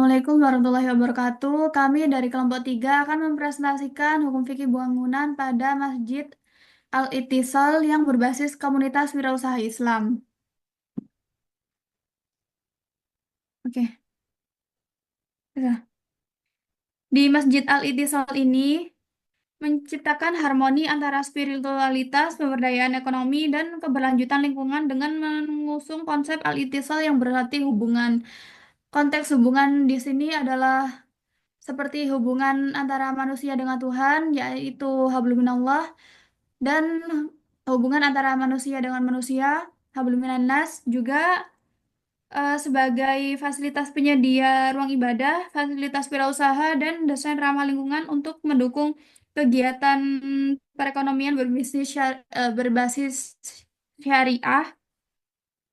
Assalamualaikum warahmatullahi wabarakatuh. Kami dari kelompok 3 akan mempresentasikan hukum fikih bangunan pada Masjid Al-Ittisal yang berbasis komunitas wirausaha Islam. Oke. Bisa. Di Masjid Al-Ittisal ini menciptakan harmoni antara spiritualitas, pemberdayaan ekonomi, dan keberlanjutan lingkungan dengan mengusung konsep Al-Ittisal yang berarti hubungan. Konteks hubungan di sini adalah seperti hubungan antara manusia dengan Tuhan, yaitu hablum minallah, dan hubungan antara manusia dengan manusia, hablum minan nas, juga sebagai fasilitas penyedia ruang ibadah, fasilitas wirausaha, dan desain ramah lingkungan untuk mendukung kegiatan perekonomian berbasis syariah,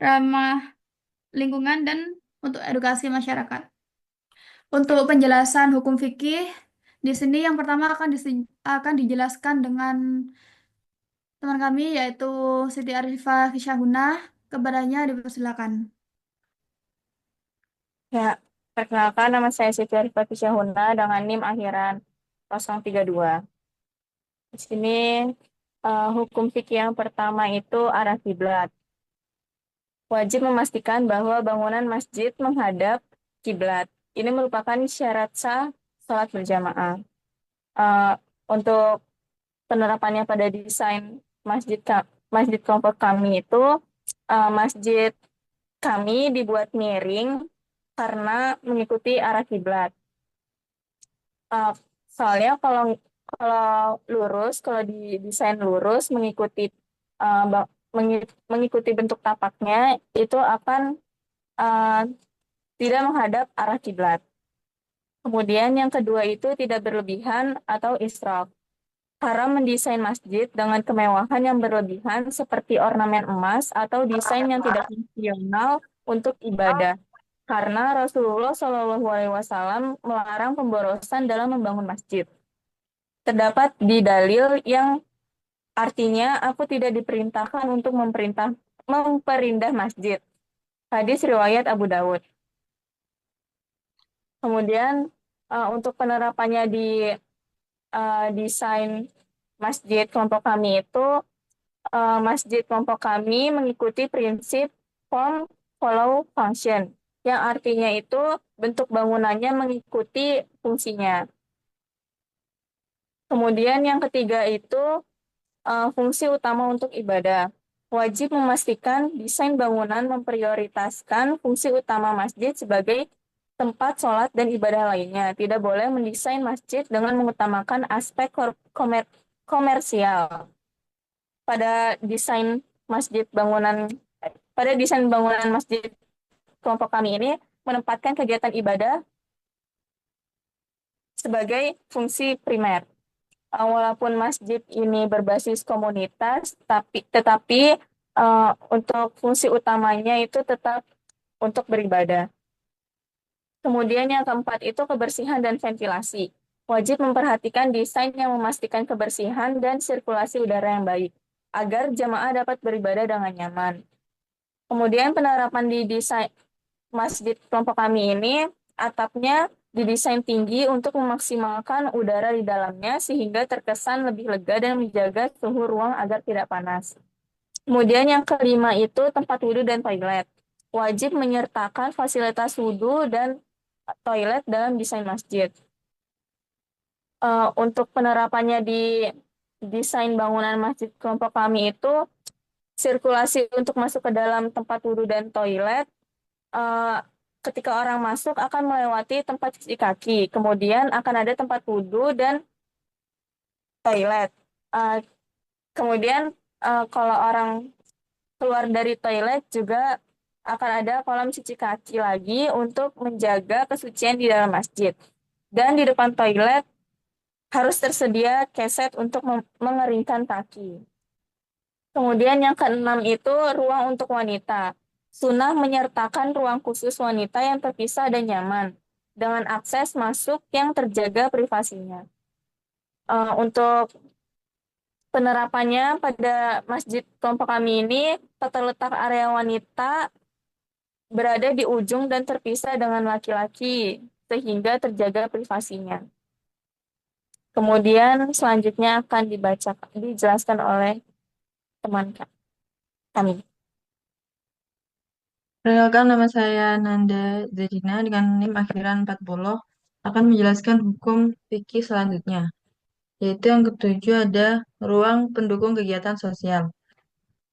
ramah lingkungan, dan untuk edukasi masyarakat. Untuk penjelasan hukum fikih, di sini yang pertama akan dijelaskan dengan teman kami yaitu Siti Arifah Kisyahuna. Kepadanya dipersilakan. Ya, perkenalkan nama saya Siti Arifah Syahuna dengan NIM akhiran 032. Di sini hukum fikih yang pertama itu arah kiblat. Wajib memastikan bahwa bangunan masjid menghadap kiblat. Ini merupakan syarat sah salat berjamaah. Eh, untuk penerapannya pada desain masjid kelompok kami itu masjid kami dibuat miring karena mengikuti arah kiblat. Uh, Soalnya kalau kalau didesain lurus mengikuti bentuk tapaknya itu akan uh, tidak menghadap arah kiblat. Kemudian yang kedua itu tidak berlebihan atau israf. Haram mendesain masjid dengan kemewahan yang berlebihan seperti ornamen emas atau desain yang tidak fungsional untuk ibadah. Karena Rasulullah Shallallahu Alaihi Wasallam melarang pemborosan dalam membangun masjid. Terdapat di dalil yang artinya aku tidak diperintahkan untuk memperindah masjid. Hadis riwayat Abu Dawud. Kemudian untuk penerapannya di desain masjid kelompok kami itu masjid kelompok kami mengikuti prinsip form follow function yang artinya itu bentuk bangunannya mengikuti fungsinya. Kemudian yang ketiga itu fungsi utama untuk ibadah. Wajib memastikan desain bangunan memprioritaskan fungsi utama masjid sebagai tempat sholat dan ibadah lainnya. Tidak boleh mendesain masjid dengan mengutamakan aspek komersial. Pada desain masjid bangunan pada desain bangunan masjid kelompok kami ini menempatkan kegiatan ibadah sebagai fungsi primer. Walaupun masjid ini berbasis komunitas, tetapi untuk fungsi utamanya itu tetap untuk beribadah. Kemudian yang keempat itu kebersihan dan ventilasi. Wajib memperhatikan desain yang memastikan kebersihan dan sirkulasi udara yang baik, agar jamaah dapat beribadah dengan nyaman. Kemudian penerapan di desain masjid kelompok kami ini, atapnya didesain tinggi untuk memaksimalkan udara di dalamnya sehingga terkesan lebih lega dan menjaga suhu ruang agar tidak panas. Kemudian yang kelima itu tempat wudhu dan toilet. Wajib menyertakan fasilitas wudhu dan toilet dalam desain masjid. Untuk penerapannya di desain bangunan masjid kelompok kami itu, sirkulasi untuk masuk ke dalam tempat wudhu dan toilet eh, ketika orang masuk akan melewati tempat cuci kaki, kemudian akan ada tempat wudhu dan toilet. Eh, Kemudian kalau orang keluar dari toilet juga akan ada kolam cuci kaki lagi untuk menjaga kesucian di dalam masjid. Dan di depan toilet harus tersedia keset untuk mengeringkan kaki. Kemudian yang keenam itu ruang untuk wanita. Sunnah menyertakan ruang khusus wanita yang terpisah dan nyaman, dengan akses masuk yang terjaga privasinya. Untuk penerapannya pada masjid kelompok kami ini, tata letak area wanita berada di ujung dan terpisah dengan laki-laki. sehingga terjaga privasinya. Kemudian selanjutnya akan dijelaskan oleh teman kami. Perkenalkan, nama saya Nanda Zadina dengan NIM akhiran 40 akan menjelaskan hukum fikih selanjutnya, yaitu yang ketujuh ada ruang pendukung kegiatan sosial.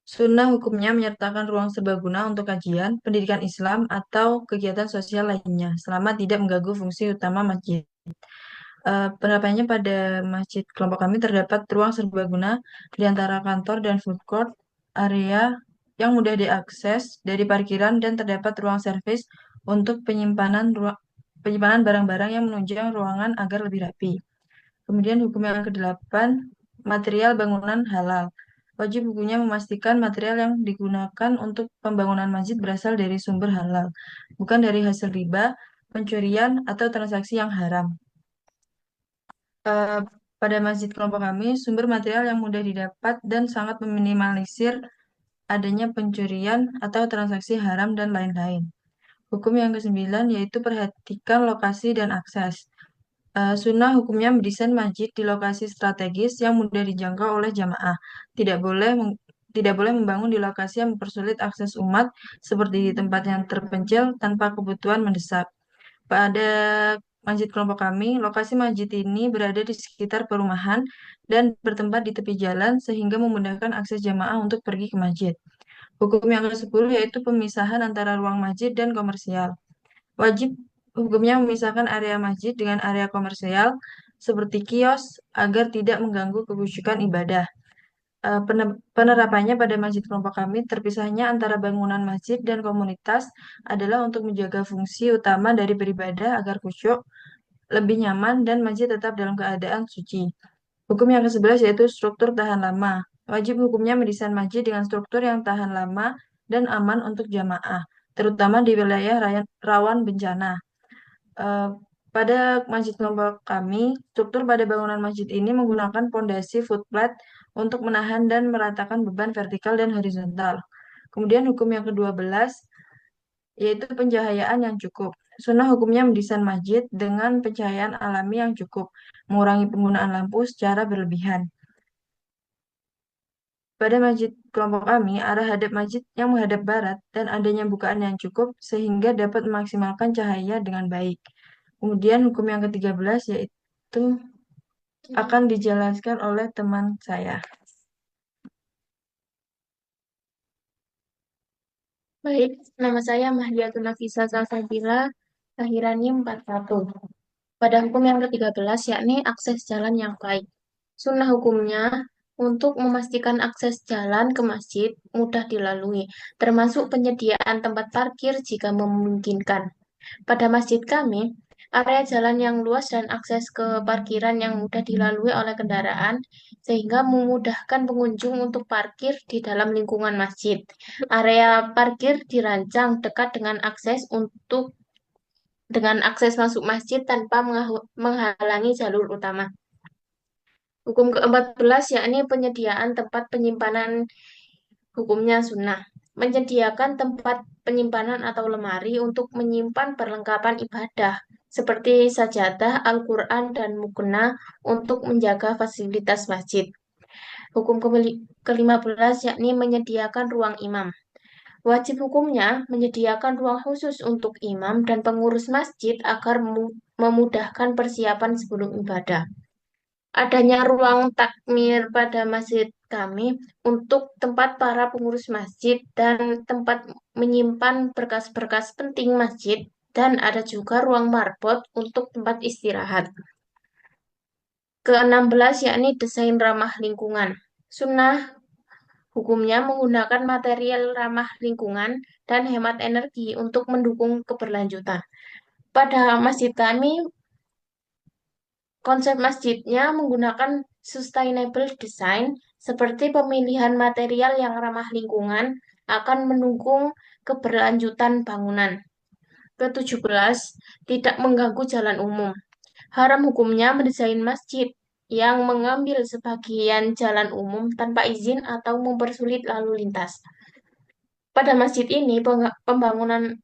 Sunnah hukumnya menyertakan ruang serbaguna untuk kajian, pendidikan Islam, atau kegiatan sosial lainnya, selama tidak mengganggu fungsi utama masjid. Penerapannya pada masjid kelompok kami terdapat ruang serbaguna di antara kantor dan food court, area yang mudah diakses dari parkiran dan terdapat ruang servis untuk penyimpanan barang-barang yang menunjang ruangan agar lebih rapi. Kemudian hukum yang kedelapan, material bangunan halal. Wajib hukumnya memastikan material yang digunakan untuk pembangunan masjid berasal dari sumber halal, bukan dari hasil riba, pencurian, atau transaksi yang haram. Eh, Pada masjid kelompok kami, sumber material yang mudah didapat dan sangat meminimalisir adanya pencurian atau transaksi haram dan lain-lain. Hukum yang kesembilan yaitu perhatikan lokasi dan akses. Sunnah hukumnya mendesain masjid di lokasi strategis yang mudah dijangkau oleh jamaah. Tidak boleh membangun di lokasi yang mempersulit akses umat seperti di tempat yang terpencil tanpa kebutuhan mendesak. Pada masjid kelompok kami, lokasi masjid ini berada di sekitar perumahan dan bertempat di tepi jalan sehingga memudahkan akses jamaah untuk pergi ke masjid. Hukum yang ke-10 yaitu pemisahan antara ruang masjid dan komersial. Wajib hukumnya memisahkan area masjid dengan area komersial seperti kios agar tidak mengganggu kehusukan ibadah. Penerapannya pada masjid kelompok kami, terpisahnya antara bangunan masjid dan komunitas adalah untuk menjaga fungsi utama dari beribadah agar khusyuk, lebih nyaman, dan masjid tetap dalam keadaan suci. Hukum yang ke-11 yaitu struktur tahan lama. Wajib hukumnya mendesain masjid dengan struktur yang tahan lama dan aman untuk jamaah, terutama di wilayah rawan bencana. Eh, Pada masjid kelompok kami, struktur pada bangunan masjid ini menggunakan pondasi footplat untuk menahan dan meratakan beban vertikal dan horizontal. Kemudian hukum yang ke-12 yaitu pencahayaan yang cukup. Sunnah hukumnya mendesain masjid dengan pencahayaan alami yang cukup, mengurangi penggunaan lampu secara berlebihan. Pada masjid kelompok kami, arah hadap masjid yang menghadap barat dan adanya bukaan yang cukup sehingga dapat memaksimalkan cahaya dengan baik. Kemudian hukum yang ke-13 yaitu akan dijelaskan oleh teman saya. Baik, nama saya Mahdiatun Nafisa Salsabila, kelahirannya 41. Pada hukum yang ke-13, yakni akses jalan yang baik. Sunnah hukumnya untuk memastikan akses jalan ke masjid mudah dilalui, termasuk penyediaan tempat parkir jika memungkinkan. Pada masjid kami, area jalan yang luas dan akses ke parkiran yang mudah dilalui oleh kendaraan, sehingga memudahkan pengunjung untuk parkir di dalam lingkungan masjid. Area parkir dirancang dekat dengan akses masuk masjid tanpa menghalangi jalur utama. Hukum ke-14 yakni penyediaan tempat penyimpanan hukumnya sunnah. Menyediakan tempat penyimpanan atau lemari untuk menyimpan perlengkapan ibadah seperti sajadah, Al-Quran, dan mukena untuk menjaga fasilitas masjid. Hukum ke-15 yakni menyediakan ruang imam. Wajib hukumnya menyediakan ruang khusus untuk imam dan pengurus masjid agar memudahkan persiapan sebelum ibadah. Adanya ruang takmir pada masjid kami untuk tempat para pengurus masjid dan tempat menyimpan berkas-berkas penting masjid, dan ada juga ruang marbot untuk tempat istirahat. Ke-16 yakni desain ramah lingkungan. Sunnah hukumnya menggunakan material ramah lingkungan dan hemat energi untuk mendukung keberlanjutan. Pada masjid kami, konsep masjidnya menggunakan sustainable design, seperti pemilihan material yang ramah lingkungan akan mendukung keberlanjutan bangunan. Ke-17, tidak mengganggu jalan umum. Haram hukumnya mendesain masjid yang mengambil sebagian jalan umum tanpa izin atau mempersulit lalu lintas. Pada masjid ini, pembangunan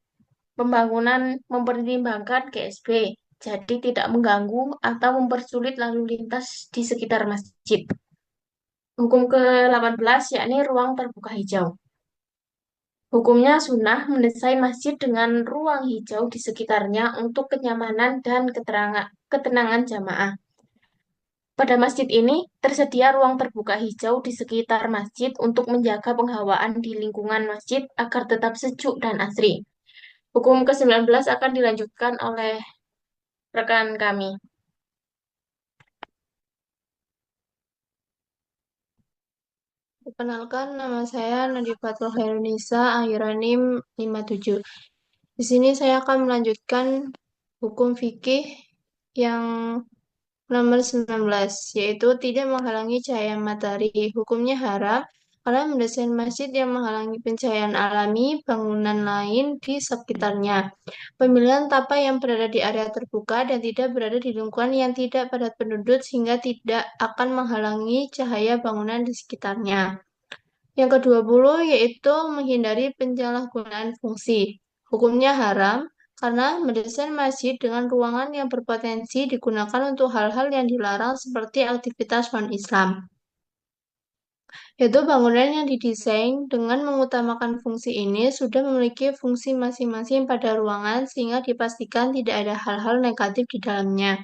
mempertimbangkan GSB, jadi tidak mengganggu atau mempersulit lalu lintas di sekitar masjid. Hukum ke-18 yakni ruang terbuka hijau. Hukumnya sunnah mendesain masjid dengan ruang hijau di sekitarnya untuk kenyamanan dan ketenangan jamaah. Pada masjid ini tersedia ruang terbuka hijau di sekitar masjid untuk menjaga penghawaan di lingkungan masjid agar tetap sejuk dan asri. Hukum ke-19 akan dilanjutkan oleh rekan kami. Perkenalkan, nama saya Nadifatul Khairunisa, Akhiranim 57. Di sini saya akan melanjutkan hukum fikih yang nomor 19, yaitu tidak menghalangi cahaya matahari. Hukumnya haram karena mendesain masjid yang menghalangi pencahayaan alami bangunan lain di sekitarnya. Pemilihan tapa yang berada di area terbuka dan tidak berada di lingkungan yang tidak padat penduduk sehingga tidak akan menghalangi cahaya bangunan di sekitarnya. Yang ke-20 yaitu menghindari penyalahgunaan fungsi. Hukumnya haram karena mendesain masjid dengan ruangan yang berpotensi digunakan untuk hal-hal yang dilarang seperti aktivitas non-Islam. Yaitu bangunan yang didesain dengan mengutamakan fungsi ini sudah memiliki fungsi masing-masing pada ruangan sehingga dipastikan tidak ada hal-hal negatif di dalamnya.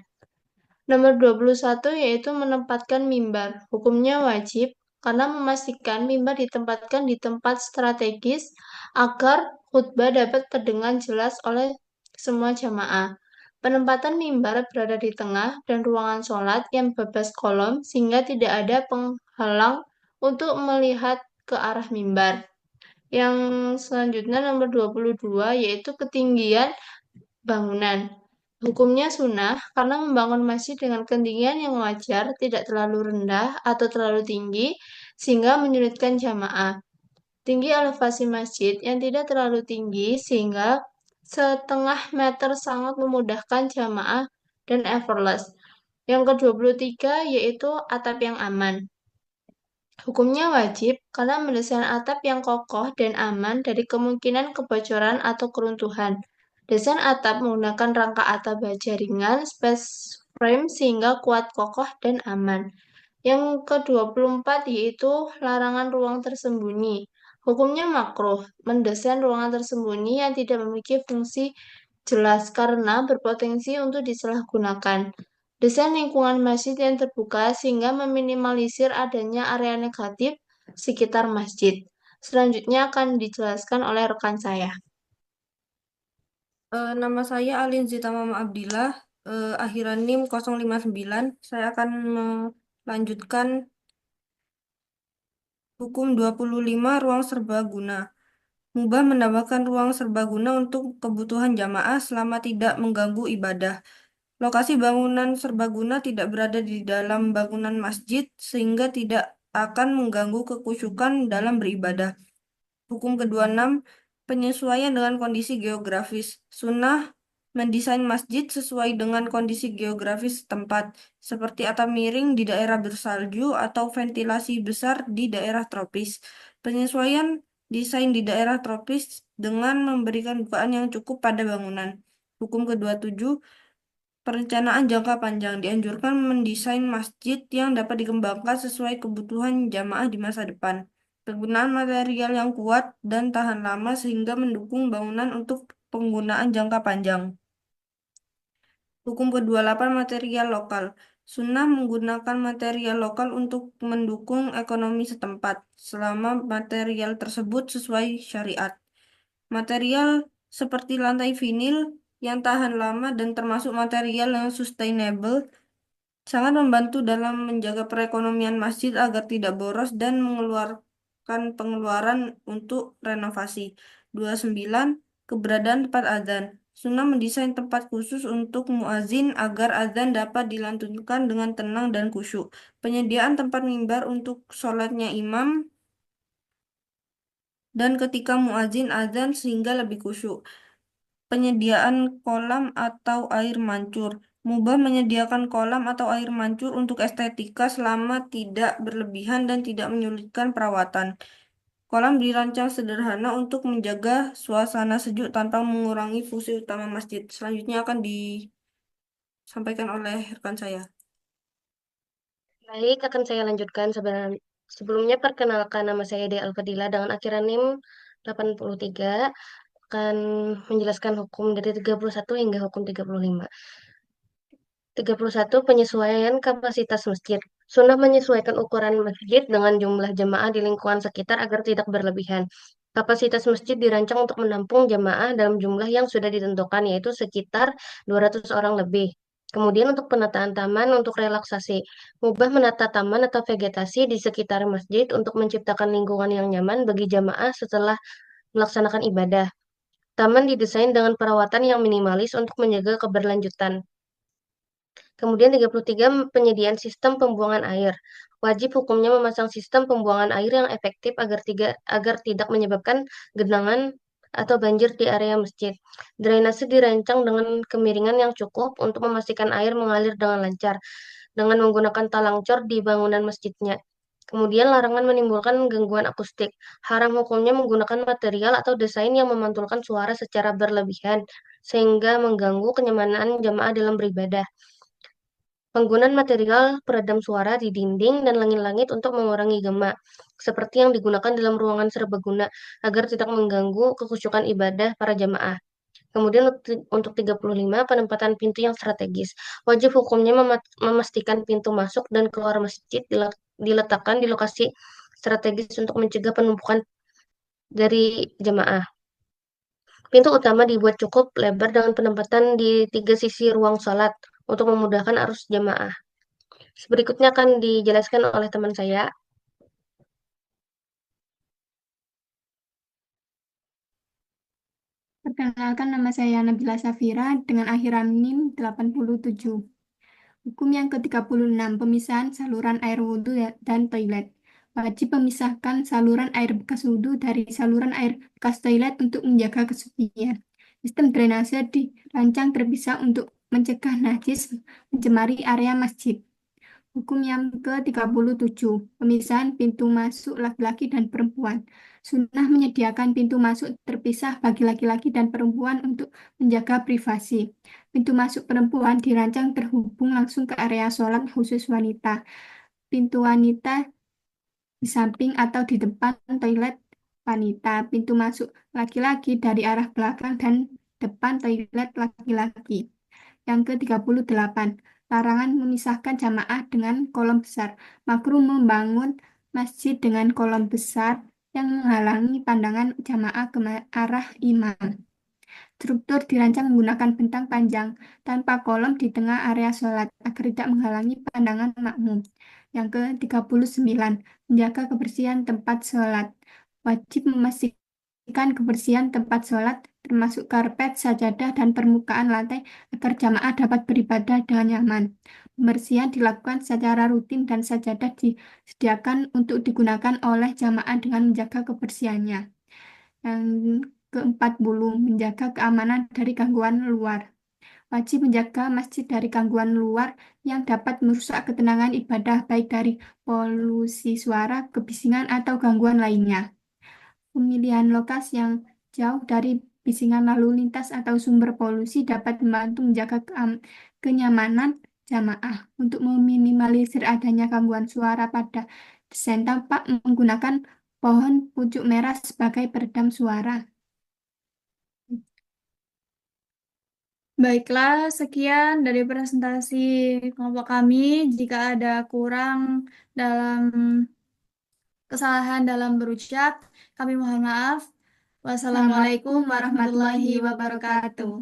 Nomor 21 yaitu menempatkan mimbar. Hukumnya wajib karena memastikan mimbar ditempatkan di tempat strategis agar khutbah dapat terdengar jelas oleh semua jamaah. Penempatan mimbar berada di tengah dan ruangan sholat yang bebas kolom sehingga tidak ada penghalang untuk melihat ke arah mimbar. Yang selanjutnya nomor 22 yaitu ketinggian bangunan. Hukumnya sunnah karena membangun masjid dengan ketinggian yang wajar, tidak terlalu rendah atau terlalu tinggi, sehingga menyulitkan jamaah. Tinggi elevasi masjid yang tidak terlalu tinggi, sehingga setengah meter sangat memudahkan jamaah dan effortless. Yang ke-23 yaitu atap yang aman. Hukumnya wajib karena mendesain atap yang kokoh dan aman dari kemungkinan kebocoran atau keruntuhan. Desain atap menggunakan rangka atap baja ringan, space frame sehingga kuat, kokoh, dan aman. Yang ke-24 yaitu larangan ruang tersembunyi. Hukumnya makruh, mendesain ruangan tersembunyi yang tidak memiliki fungsi jelas karena berpotensi untuk disalahgunakan. Desain lingkungan masjid yang terbuka sehingga meminimalisir adanya area negatif sekitar masjid. Selanjutnya akan dijelaskan oleh rekan saya. Nama saya Alin Zita Mama Abdillah, akhiran NIM 059. Saya akan melanjutkan hukum 25 ruang serbaguna. Mubah menambahkan ruang serbaguna untuk kebutuhan jamaah selama tidak mengganggu ibadah. Lokasi bangunan serbaguna tidak berada di dalam bangunan masjid sehingga tidak akan mengganggu kekhusyukan dalam beribadah. Hukum ke-26, penyesuaian dengan kondisi geografis. Sunnah mendesain masjid sesuai dengan kondisi geografis setempat, seperti atap miring di daerah bersalju atau ventilasi besar di daerah tropis. Penyesuaian desain di daerah tropis dengan memberikan bukaan yang cukup pada bangunan. Hukum ke-27, perencanaan jangka panjang. Dianjurkan mendesain masjid yang dapat dikembangkan sesuai kebutuhan jamaah di masa depan. Penggunaan material yang kuat dan tahan lama sehingga mendukung bangunan untuk penggunaan jangka panjang. Hukum ke-28 material lokal. Sunnah menggunakan material lokal untuk mendukung ekonomi setempat selama material tersebut sesuai syariat. Material seperti lantai vinil yang tahan lama dan termasuk material yang sustainable sangat membantu dalam menjaga perekonomian masjid agar tidak boros dan mengeluarkan pengeluaran untuk renovasi. 29. Keberadaan tempat azan. Sunnah mendesain tempat khusus untuk muazin agar azan dapat dilantunkan dengan tenang dan khusyuk. Penyediaan tempat mimbar untuk sholatnya imam dan ketika muazin azan sehingga lebih khusyuk. Penyediaan kolam atau air mancur. Mubah menyediakan kolam atau air mancur untuk estetika selama tidak berlebihan dan tidak menyulitkan perawatan. Kolam dirancang sederhana untuk menjaga suasana sejuk tanpa mengurangi fungsi utama masjid. Selanjutnya akan disampaikan oleh rekan saya. Baik, akan saya lanjutkan sebenarnya. Sebelumnya perkenalkan, nama saya Dea Alfadila dengan akhiran NIM 83, akan menjelaskan hukum dari 31 hingga hukum 35. 31, penyesuaian kapasitas masjid. Sunnah menyesuaikan ukuran masjid dengan jumlah jemaah di lingkungan sekitar agar tidak berlebihan. Kapasitas masjid dirancang untuk menampung jemaah dalam jumlah yang sudah ditentukan, yaitu sekitar 200 orang lebih. Kemudian untuk penataan taman untuk relaksasi. Mubah menata taman atau vegetasi di sekitar masjid untuk menciptakan lingkungan yang nyaman bagi jamaah setelah melaksanakan ibadah. Taman didesain dengan perawatan yang minimalis untuk menjaga keberlanjutan. Kemudian 33, penyediaan sistem pembuangan air. Wajib hukumnya memasang sistem pembuangan air yang efektif agar tidak menyebabkan genangan atau banjir di area masjid. Drainase dirancang dengan kemiringan yang cukup untuk memastikan air mengalir dengan lancar dengan menggunakan talang cor di bangunan masjidnya. Kemudian larangan menimbulkan gangguan akustik. Haram hukumnya menggunakan material atau desain yang memantulkan suara secara berlebihan sehingga mengganggu kenyamanan jamaah dalam beribadah. Penggunaan material peredam suara di dinding dan langit-langit untuk mengurangi gema, seperti yang digunakan dalam ruangan serbaguna, agar tidak mengganggu kekhusyukan ibadah para jamaah. Kemudian untuk 35, penempatan pintu yang strategis. Wajib hukumnya memastikan pintu masuk dan keluar masjid diletakkan di lokasi strategis untuk mencegah penumpukan dari jamaah. Pintu utama dibuat cukup lebar dengan penempatan di tiga sisi ruang sholat untuk memudahkan arus jamaah. Berikutnya akan dijelaskan oleh teman saya. Perkenalkan, nama saya Nabila Safira dengan akhiran NIM 87. Hukum yang ke-36, pemisahan saluran air wudhu dan toilet. Wajib memisahkan saluran air bekas wudhu dari saluran air bekas toilet untuk menjaga kesucian. Sistem drainase dirancang terpisah untuk mencegah najis mencemari area masjid. Hukum yang ke-37, pemisahan pintu masuk laki-laki dan perempuan. Sunnah menyediakan pintu masuk terpisah bagi laki-laki dan perempuan untuk menjaga privasi. Pintu masuk perempuan dirancang terhubung langsung ke area sholat khusus wanita. Pintu wanita di samping atau di depan toilet wanita. Pintu masuk laki-laki dari arah belakang dan depan toilet laki-laki. Yang ke-38, larangan memisahkan jamaah dengan kolom besar. Makruh membangun masjid dengan kolom besar yang menghalangi pandangan jamaah ke arah imam. Struktur dirancang menggunakan bentang panjang tanpa kolom di tengah area sholat agar tidak menghalangi pandangan makmum. Yang ke-39, menjaga kebersihan tempat sholat. Wajib memastikan kebersihan tempat sholat termasuk karpet, sajadah, dan permukaan lantai agar jamaah dapat beribadah dengan nyaman. Pembersihan dilakukan secara rutin dan sajadah disediakan untuk digunakan oleh jamaah dengan menjaga kebersihannya. Yang ke-40, menjaga keamanan dari gangguan luar. Wajib menjaga masjid dari gangguan luar yang dapat merusak ketenangan ibadah, baik dari polusi suara, kebisingan, atau gangguan lainnya. Pemilihan lokasi yang jauh dari bisingan lalu lintas atau sumber polusi dapat membantu menjaga kenyamanan jamaah. Untuk meminimalisir adanya gangguan suara pada desain tampak menggunakan pohon pucuk merah sebagai peredam suara. Baiklah, sekian dari presentasi kelompok kami. Jika ada kurang dalam kesalahan dalam berucap, kami mohon maaf. Wassalamualaikum warahmatullahi wabarakatuh.